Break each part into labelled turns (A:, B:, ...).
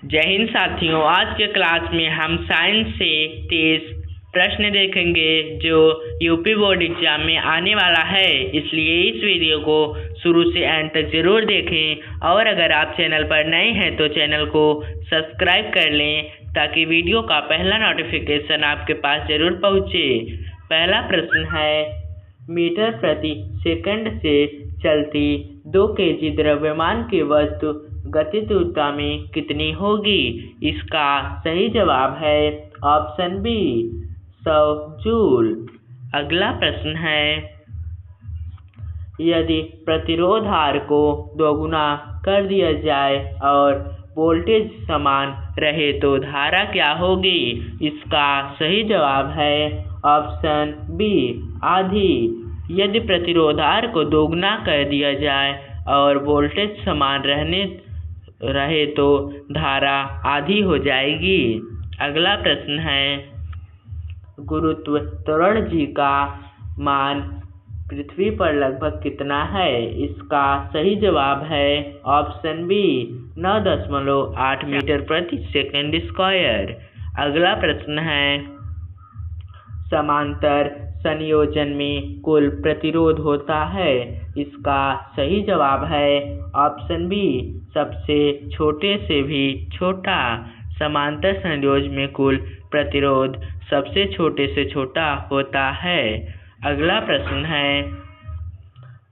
A: जय हिंद साथियों। आज के क्लास में हम साइंस से 23 प्रश्न देखेंगे जो यूपी बोर्ड एग्जाम में आने वाला है, इसलिए इस वीडियो को शुरू से एंड तक जरूर देखें। और अगर आप चैनल पर नए हैं तो चैनल को सब्सक्राइब कर लें ताकि वीडियो का पहला नोटिफिकेशन आपके पास जरूर पहुँचे। पहला प्रश्न है, मीटर प्रति सेकंड से चलती 2 kg द्रव्यमान की वस्तु गतिशीलता में कितनी होगी? इसका सही जवाब है ऑप्शन बी 100 जूल। अगला प्रश्न है, यदि प्रतिरोध R को दोगुना कर दिया जाए और वोल्टेज समान रहे तो धारा क्या होगी? इसका सही जवाब है ऑप्शन बी आधी। यदि प्रतिरोध R को दोगुना कर दिया जाए और वोल्टेज समान रहे तो धारा आधी हो जाएगी। अगला प्रश्न है, गुरुत्व त्वरण G का मान पृथ्वी पर लगभग कितना है? इसका सही जवाब है ऑप्शन बी 9.8 मीटर प्रति सेकंड स्क्वायर। अगला प्रश्न है, समांतर संयोजन में कुल प्रतिरोध होता है। इसका सही जवाब है ऑप्शन बी सबसे छोटे से भी छोटा। समांतर संयोजन में कुल प्रतिरोध सबसे छोटे से छोटा होता है। अगला प्रश्न है,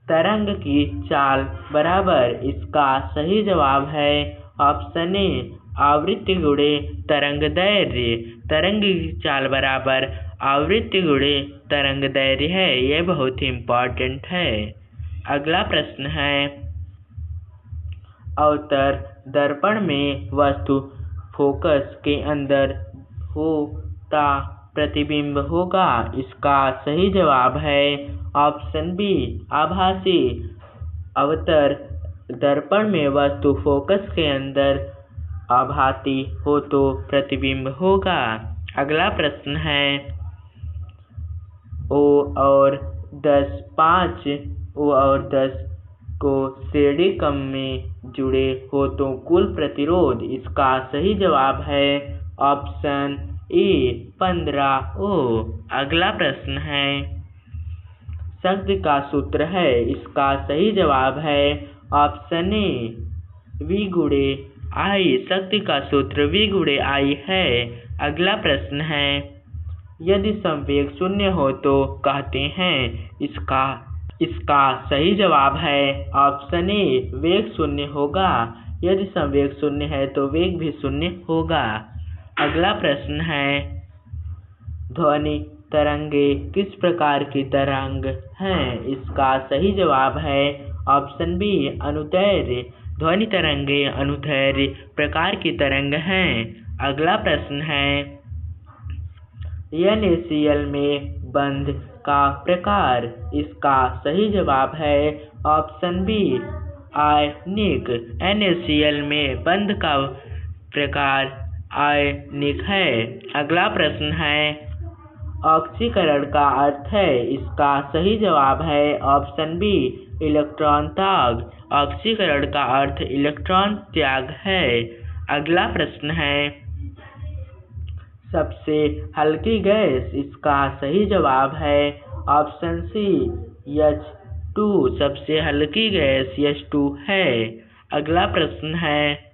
A: तरंग की चाल बराबर। इसका सही जवाब है ऑप्शन ए आवृत्ति गुणे तरंग दैर्ध्य। तरंग की चाल बराबर आवृत्ति गुणे तरंग दैर्ध्य है, यह बहुत ही इम्पोर्टेंट है। अगला प्रश्न है, अवतल दर्पण में वस्तु फोकस के अंदर होता प्रतिबिंब होगा। इसका सही जवाब है ऑप्शन बी आभासी। अवतल दर्पण में वस्तु फोकस के अंदर आभासी हो तो प्रतिबिंब होगा। अगला प्रश्न है, O और 10 को श्रेणी क्रम में जुड़े हो तो कुल प्रतिरोध। इसका सही जवाब है ऑप्शन ए 15 O। अगला प्रश्न है, शक्ति का सूत्र है। इसका सही जवाब है ऑप्शन ए V गुणे I। शक्ति का सूत्र V गुणे I है। अगला प्रश्न है, यदि संवेग शून्य हो तो कहते हैं। इसका सही जवाब है ऑप्शन ए वेग शून्य होगा। यदि संवेग शून्य है तो वेग भी शून्य होगा। अगला प्रश्न है, ध्वनि तरंगे किस प्रकार की तरंग हैं? इसका सही जवाब है ऑप्शन बी अनुदैर्ध्य। ध्वनि तरंगे अनुदैर्ध्य प्रकार की तरंग हैं। अगला प्रश्न है, NaCl में बंध का प्रकार। इसका सही जवाब है ऑप्शन बी आयनिक। NaCl में बंध का प्रकार आयनिक है। अगला प्रश्न है, ऑक्सीकरण का अर्थ है। इसका सही जवाब है ऑप्शन बी इलेक्ट्रॉन त्याग। ऑक्सीकरण का अर्थ इलेक्ट्रॉन त्याग है। अगला प्रश्न है, सबसे हल्की गैस। इसका सही जवाब है ऑप्शन सी H2। सबसे हल्की गैस H2 है। अगला प्रश्न है,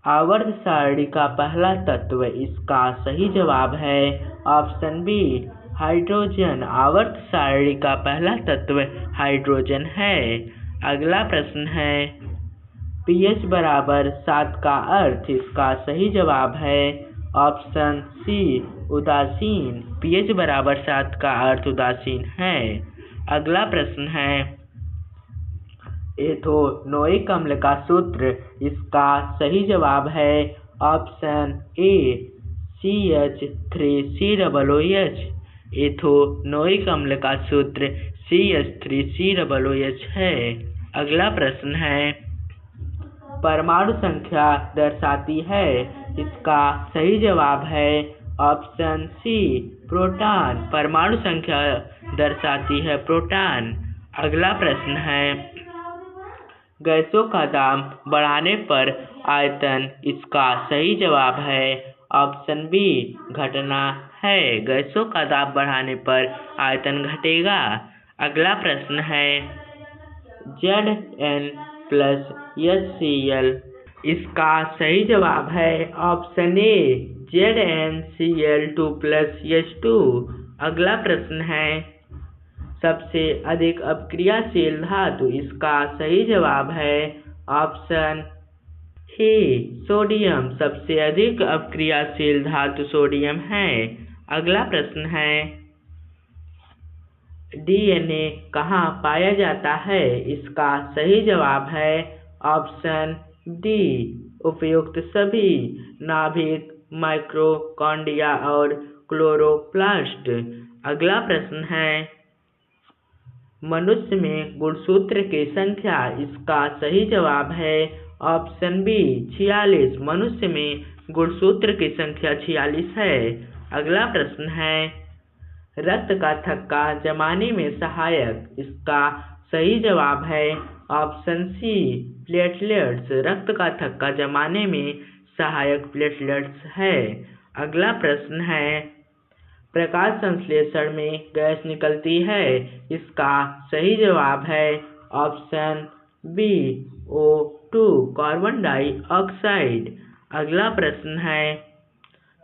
A: आवर्त सारणी का पहला तत्व। इसका सही जवाब है ऑप्शन बी हाइड्रोजन। आवर्त सारणी का पहला तत्व हाइड्रोजन है। अगला प्रश्न है, pH बराबर 7 का अर्थ। इसका सही जवाब है ऑप्शन सी उदासीन। pH बराबर 7 का अर्थ उदासीन है। अगला प्रश्न है, एथेनोइक अम्ल का सूत्र। इसका सही जवाब है ऑप्शन ए CH3COOH। एथेनोइक अम्ल का सूत्र CH3COOH है। अगला प्रश्न है, परमाणु संख्या दर्शाती है। इसका सही जवाब है ऑप्शन सी प्रोटॉन। परमाणु संख्या दर्शाती है प्रोटॉन। अगला प्रश्न है, गैसों का दाम बढ़ने पर आयतन इसका सही जवाब है ऑप्शन बी घटना है। गैसों का दाम बढ़ने पर आयतन घटेगा। अगला प्रश्न है Zn+HCl इसका सही जवाब है ऑप्शन ए ZnCl2+H2। अगला प्रश्न है सबसे अधिक अपक्रियाशील धातु इसका सही जवाब है ऑप्शन ए सोडियम। सबसे अधिक अपक्रियाशील धातु सोडियम है। अगला प्रश्न है DNA कहाँ पाया जाता है इसका सही जवाब है ऑप्शन डी उपयुक्त सभी नाभिक, माइटोकॉन्ड्रिया और क्लोरोप्लास्ट। अगला प्रश्न है मनुष्य में गुणसूत्र की संख्या इसका सही जवाब है ऑप्शन बी 46। मनुष्य में गुणसूत्र की संख्या 46 है। अगला प्रश्न है रक्त का थक्का जमाने में सहायक इसका सही जवाब है ऑप्शन सी प्लेटलेट्स। रक्त का थक्का जमाने में सहायक प्लेटलेट्स है। अगला प्रश्न है प्रकाश संश्लेषण में गैस निकलती है इसका सही जवाब है option B O2 carbon dioxide. अगला प्रश्न है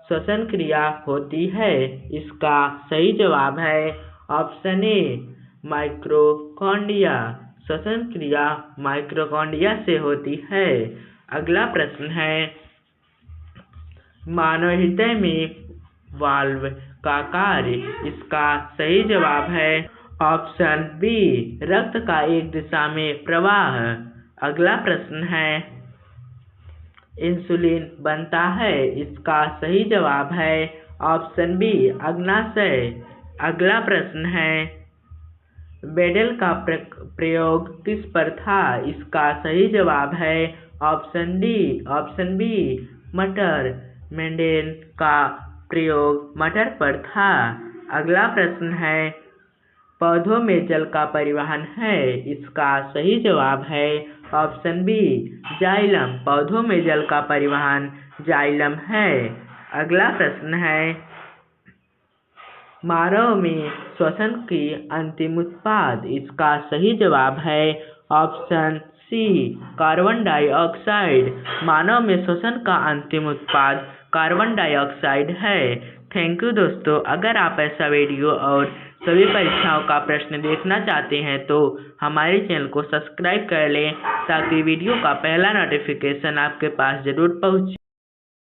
A: श्वसन क्रिया होती है इसका सही जवाब है ऑप्शन ए माइटोकॉन्ड्रिया। श्वसन क्रिया माइटोकॉन्ड्रिया से होती है। अगला प्रश्न है मानव हृदय में वाल्व का कार्य इसका सही जवाब है ऑप्शन बी रक्त का एक दिशा में प्रवाह। अगला प्रश्न है इंसुलिन बनता है इसका सही जवाब है ऑप्शन बी अग्नाशय। अगला प्रश्न है बेडल का प्रयोग किस पर था इसका सही जवाब है ऑप्शन बी मटर। मेंडेल का प्रयोग मटर पर था। अगला प्रश्न है पौधों में जल का परिवहन है इसका सही जवाब है ऑप्शन बी जाइलम। पौधों में जल का परिवहन जाइलम है। अगला प्रश्न है मानव में श्वसन की अंतिम उत्पाद इसका सही जवाब है ऑप्शन सी कार्बन डाइऑक्साइड। मानव में श्वसन का अंतिम उत्पाद कार्बन डाइऑक्साइड है। थैंक यू दोस्तों। अगर आप ऐसा वीडियो और सभी परीक्षाओं का प्रश्न देखना चाहते हैं तो हमारे चैनल को सब्सक्राइब कर लें ताकि वीडियो का पहला नोटिफिकेशन आपके पास जरूर पहुंचे।